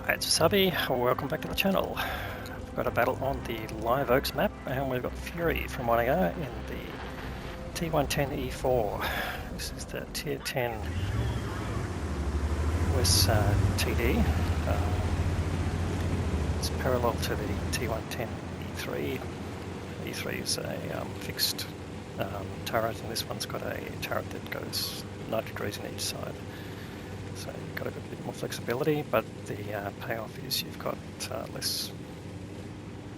Hi, it's Wasabi. Welcome back to the channel. We've got a battle on the Live Oaks map, and we've got Fury from Monaga in the T110E4. This is the Tier 10 West TD. It's parallel to the T110E3. E3 is a fixed turret, and this one's got a turret that goes 90 degrees on each side. So you've got a bit more flexibility, but the payoff is you've got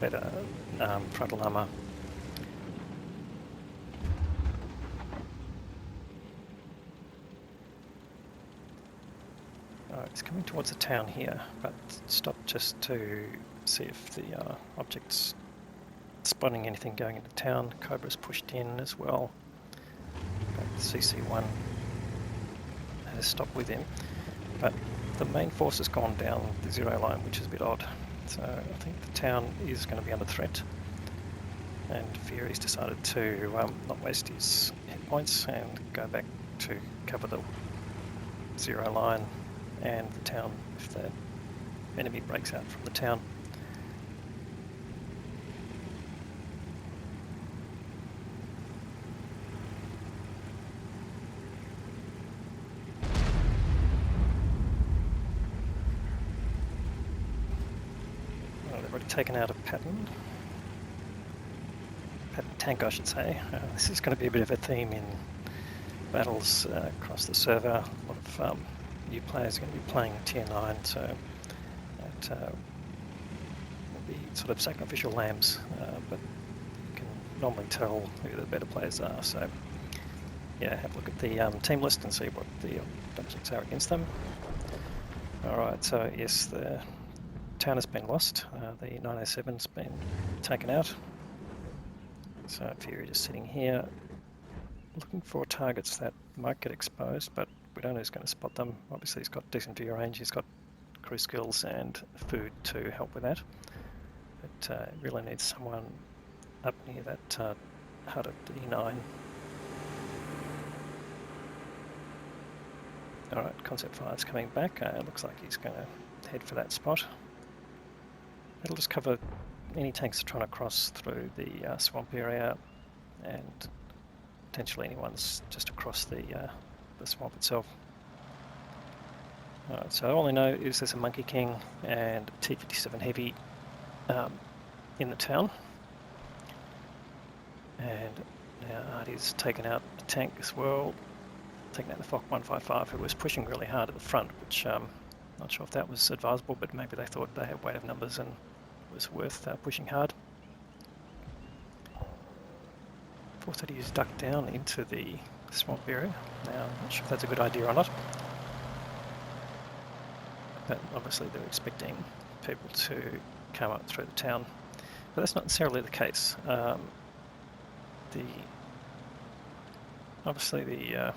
better frontal armour. It's coming towards the town here, but stop just to see if the object's spotting anything going into town. Cobra's pushed in as well. But CC1 has stopped with him. But the main force has gone down the zero line, which is a bit odd. So I think the town is going to be under threat. And Fury's decided to not waste his hit points and go back to cover the zero line and the town if the enemy breaks out from the town. They've already taken out a pattern tank, I should say. This is going to be a bit of a theme in battles across the server. A lot of new players are going to be playing Tier 9, so it will be sort of sacrificial lambs, but you can normally tell who the better players are. So yeah, have a look at the team list and see what the objects are against them. Alright, so yes, the town has been lost. The 907's been taken out. So Fury just sitting here looking for targets that might get exposed, but we don't know who's going to spot them. Obviously he's got decent view range, he's got crew skills and food to help with that. But really needs someone up near that hut at E9. Alright, Concept Fire's coming back. Looks like he's going to head for that spot. It'll just cover any tanks trying to cross through the swamp area, and potentially anyone's just across the swamp itself. Alright, so all I know is there's a Monkey King and T57 Heavy in the town. And now Artie's taken out a tank as well, taking out the Fock 155, who was pushing really hard at the front, which not sure if that was advisable, but maybe they thought they had weight of numbers and it was worth pushing hard. 430 is ducked down into the swamp area. Now, I'm not sure if that's a good idea or not. But obviously they're expecting people to come up through the town. But that's not necessarily the case. Obviously the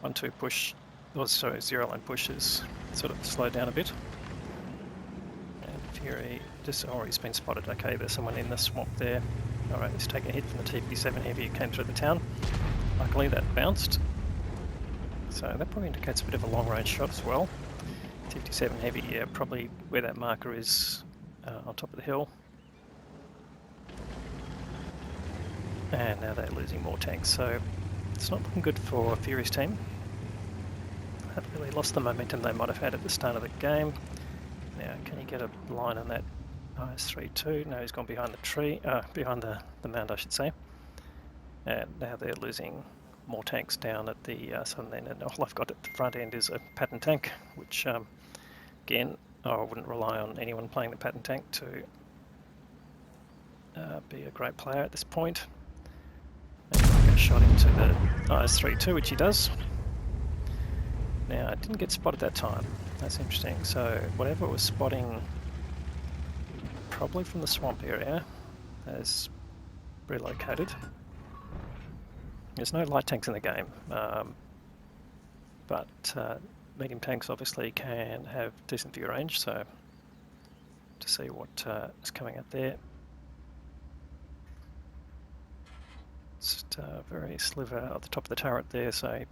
1-2 push, zero line push is sort of slowed down a bit. And Fury he's been spotted. Okay, there's someone in the swamp there. Alright, he's taking a hit from the T57 Heavy, came through the town. Luckily that bounced. So that probably indicates a bit of a long range shot as well. T57 Heavy, yeah, probably where that marker is on top of the hill. And now they're losing more tanks, so it's not looking good for Fury's team. Haven't really lost the momentum they might have had at the start of the game. Now, can you get a line on that IS-32? No, he's gone behind the tree, behind the mound, I should say. And now they're losing more tanks down at the southern end, and all I've got at the front end is a pattern tank, which, again, I wouldn't rely on anyone playing the pattern tank to be a great player at this point. And I'll get a shot into the IS-32, which he does. Now, it didn't get spotted that time. That's interesting. So, whatever was spotting, probably from the swamp area, has relocated. There's no light tanks in the game, but medium tanks obviously can have decent view range, so to see what is coming out there. Just a very sliver at the top of the turret there, so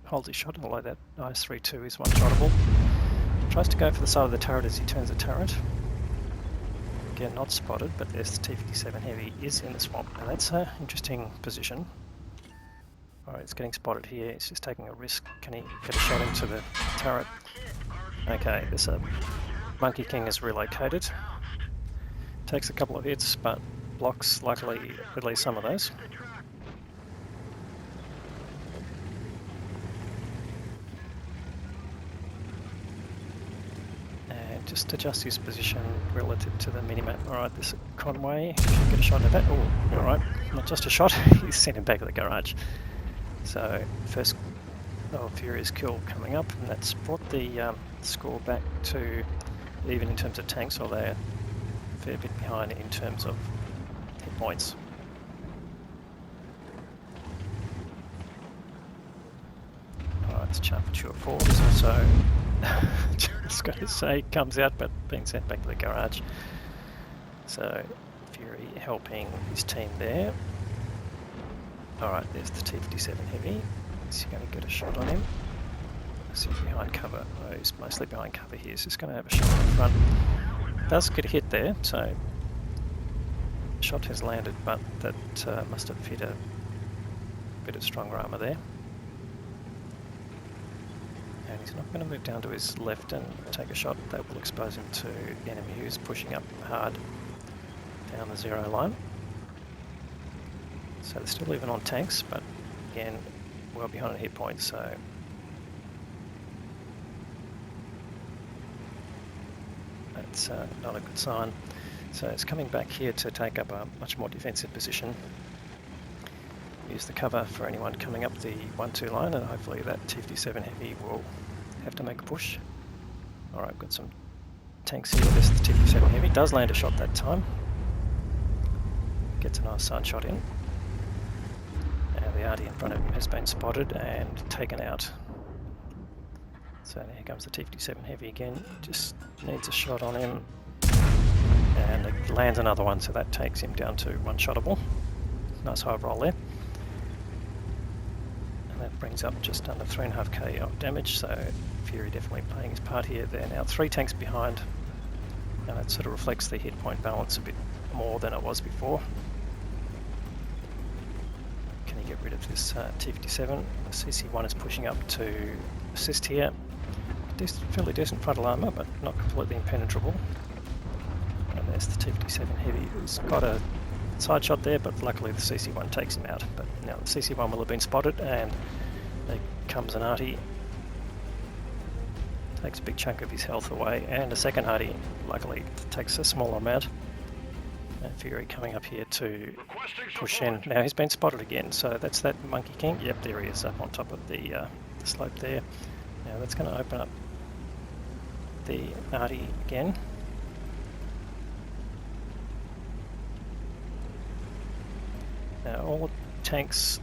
holds his shot, although that IS-32 is one-shottable. Try tries to go for the side of the turret as he turns the turret. Again, not spotted, but there's the T-57 Heavy is in the swamp. Now that's an interesting position. Alright, it's getting spotted here. It's just taking a risk. Can he get a shot into the turret? Okay, this Monkey King is relocated. Takes a couple of hits, but blocks luckily at least some of those. And just adjust his position relative to the minimap. Alright, this Conway should get a shot at that. Oh, alright, not just a shot, he's sent him back to the garage. So, first Furious kill coming up, and that's brought the score back to even in terms of tanks, or they're a fair bit behind in terms of hit points. Alright, it's Charpentier 4. This also, just going to say, comes out but being sent back to the garage. So, Fury helping his team there. Alright, there's the T-57 Heavy. Is he going to get a shot on him? Is he behind cover? Oh, he's mostly behind cover here. He's just going to have a shot on the front. Does get a hit there, so shot has landed, but that must have hit a bit of stronger armour there. And he's not going to move down to his left and take a shot. That will expose him to the enemy who's pushing up hard down the 0 line. So they're still even on tanks, but again, well behind on hit points, so that's not a good sign. So it's coming back here to take up a much more defensive position. Use the cover for anyone coming up the 1-2 line, and hopefully that T-57 Heavy will have to make a push. Alright, got some tanks here. This is the T-57 Heavy. Does land a shot that time. Gets a nice side shot in. The arty in front of him has been spotted and taken out. So here comes the T-57 Heavy again, just needs a shot on him, and it lands another one, so that takes him down to one shottable. Nice high roll there. And that brings up just under 3.5k of damage, so Fury definitely playing his part here. They're now 3 tanks behind, and it sort of reflects the hit point balance a bit more than it was before. Get rid of this T-57. The CC1 is pushing up to assist here. Fairly decent frontal armour, but not completely impenetrable. And there's the T-57 Heavy, who's got a side shot there, but luckily the CC1 takes him out. But now the CC1 will have been spotted, and there comes an arty. Takes a big chunk of his health away, and a second arty, luckily, takes a smaller amount. And Fury coming up here to push in. Now he's been spotted again, so that's that Monkey King. Yep, there he is up on top of the slope there. Now that's going to open up the arty again. Now all the tanks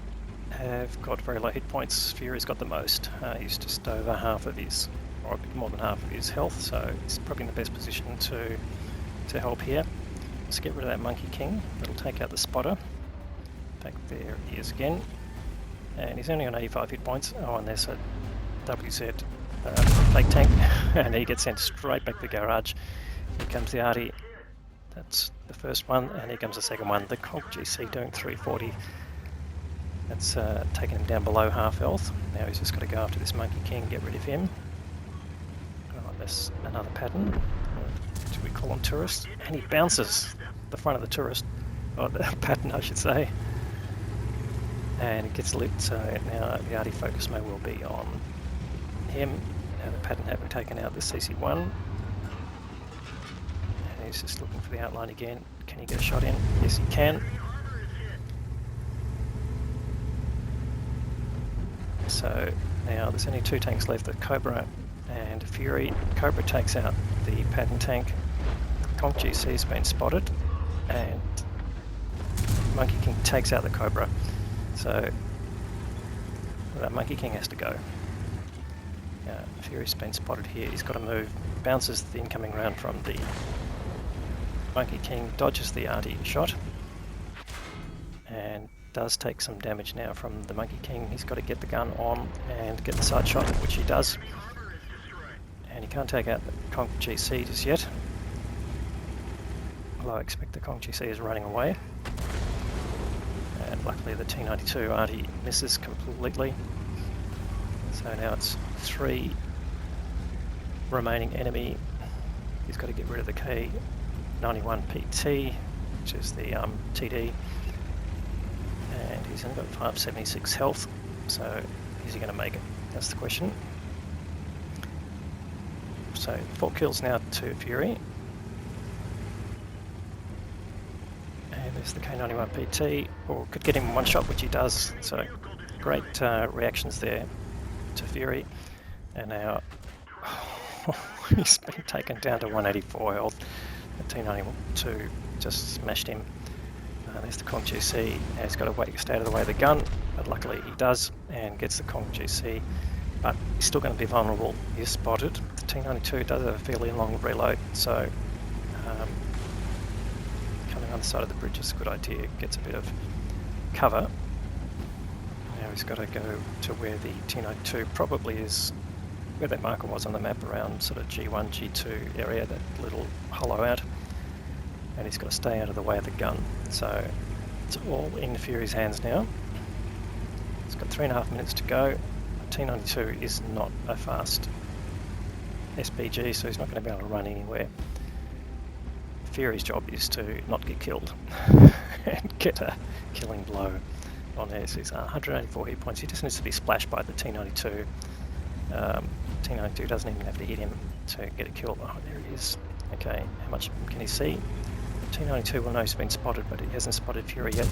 have got very low hit points. Fury's got the most. He's just over half of his, or a bit more than half of his health, so he's probably in the best position to help here. Let's get rid of that Monkey King. That'll take out the spotter. Back there he is again. And he's only on 85 hit points. Oh, and there's a WZ fake tank. And he gets sent straight back to the garage. Here comes the arty. That's the first one. And here comes the second one. The Cog GC doing 340. That's taking him down below half health. Now he's just got to go after this Monkey King, get rid of him. Oh, there's another pattern. Do we call him tourist? And he bounces the front of the tourist, or the pattern I should say, and it gets lit, so now the arty focus may well be on him. Now the pattern having taken out the CC1, and he's just looking for the outline again. Can he get a shot in? Yes he can. So now there's only 2 tanks left, the Cobra and Fury. Cobra takes out the pattern tank. Conch GC's been spotted, and Monkey King takes out the Cobra. So that Monkey King has to go. Fury's been spotted here. He's got to move. Bounces the incoming round from the Monkey King, dodges the arty shot, and does take some damage now from the Monkey King. He's got to get the gun on and get the side shot, which he does. And you can't take out the Conch GC just yet. Although I expect the Conch GC is running away. And luckily the T92 Artie misses completely. So now it's 3 remaining enemy. He's got to get rid of the K91PT, which is the TD. And he's only got 576 health. So is he going to make it? That's the question. So 4 kills now to Fury. And there's the K91PT, or could get him in one shot, which he does. So great reactions there to Fury. And now he's been taken down to 184 health. The T92 just smashed him. There's the Conch GC. Now he's got to stay out of the way of the gun, but luckily he does and gets the Conch GC. But he's still going to be vulnerable. He's spotted. The T92 does have a fairly long reload, so coming on the side of the bridge is a good idea. Gets a bit of cover. Now he's got to go to where the T92 probably is, where that marker was on the map, around sort of G1, G2 area, that little hollow out. And he's got to stay out of the way of the gun. So it's all in Fury's hands now. He's got 3.5 minutes to go. T92 is not a fast SPG, so he's not going to be able to run anywhere. Fury's job is to not get killed and get a killing blow on there. So he's 184 hit points. He just needs to be splashed by the T92. T92 doesn't even have to hit him to get a kill. Oh, there he is. Okay, how much can he see? T92 will know he's been spotted, but he hasn't spotted Fury yet.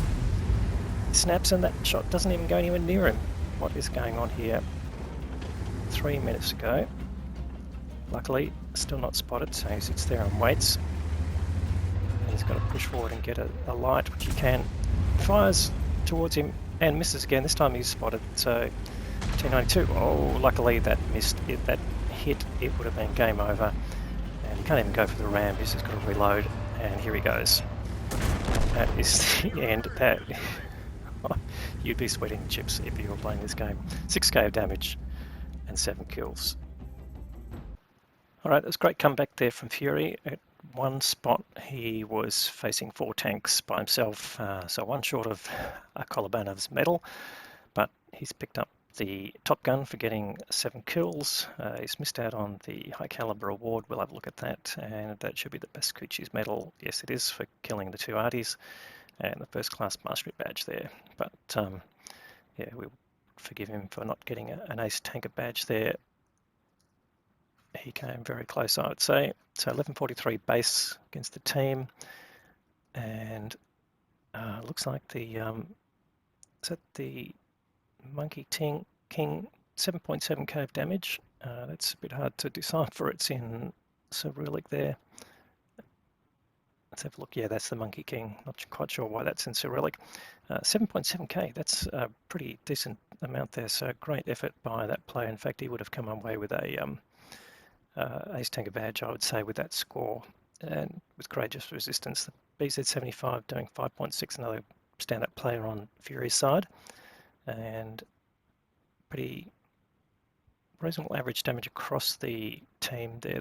He snaps and that shot doesn't even go anywhere near him. What is going on here? 3 minutes to go. Luckily, still not spotted, so he sits there and waits. And he's got to push forward and get a light, which he can. Fires towards him and misses again. This time he's spotted, so T92. Oh, luckily that missed. If that hit, it would have been game over. And he can't even go for the ram. He's just got to reload. And here he goes. That is the end. That you'd be sweating chips if you were playing this game. 6k of damage and 7 kills. Alright, that was a great comeback there from Fury. At one spot he was facing 4 tanks by himself, so one short of Kolobanov's medal, but he's picked up the Top Gun for getting 7 kills. He's missed out on the high caliber award. We'll have a look at that, and that should be the best Kuchi's medal. Yes, it is, for killing the 2 Arties, and the first class mastery badge there. But yeah, we'll forgive him for not getting an ace tanker badge there. He came very close, I would say. So 1143 base against the team, and looks like the is that the Monkey King 7.7k of damage. That's a bit hard to decipher. It's in Cyrillic there. Let's have a look. Yeah, that's the Monkey King. Not quite sure why that's in Cyrillic. 7.7k, that's a pretty decent amount there. So great effort by that player. In fact, he would have come away with a ace tanker badge, I would say, with that score, and with courageous resistance. The BZ75 doing 5.6, another stand-up player on Fury's side, and pretty reasonable average damage across the team there.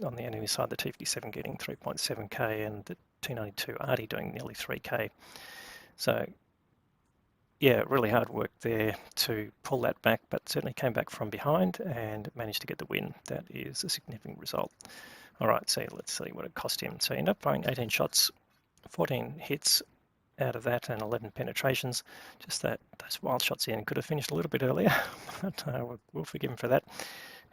On the enemy side, the T57 getting 3.7k and the T92 Artie doing nearly 3k. So yeah, really hard work there to pull that back, but certainly came back from behind and managed to get the win. That is a significant result. All right, so let's see what it cost him. So he ended up firing 18 shots, 14 hits out of that, and 11 penetrations. Just those wild shots in. Could have finished a little bit earlier, but we'll forgive him for that.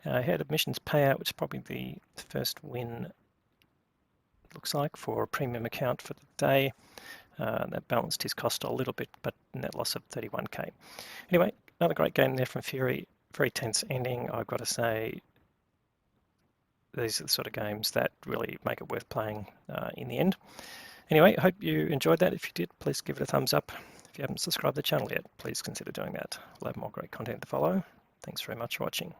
He had a missions payout, which is probably the first win, looks like, for a premium account for the day. That balanced his cost a little bit, but net loss of 31k. Anyway, another great game there from Fury. Very tense ending, I've got to say. These are the sort of games that really make it worth playing in the end. Anyway, I hope you enjoyed that. If you did, please give it a thumbs up. If you haven't subscribed to the channel yet, please consider doing that. We'll have more great content to follow. Thanks very much for watching.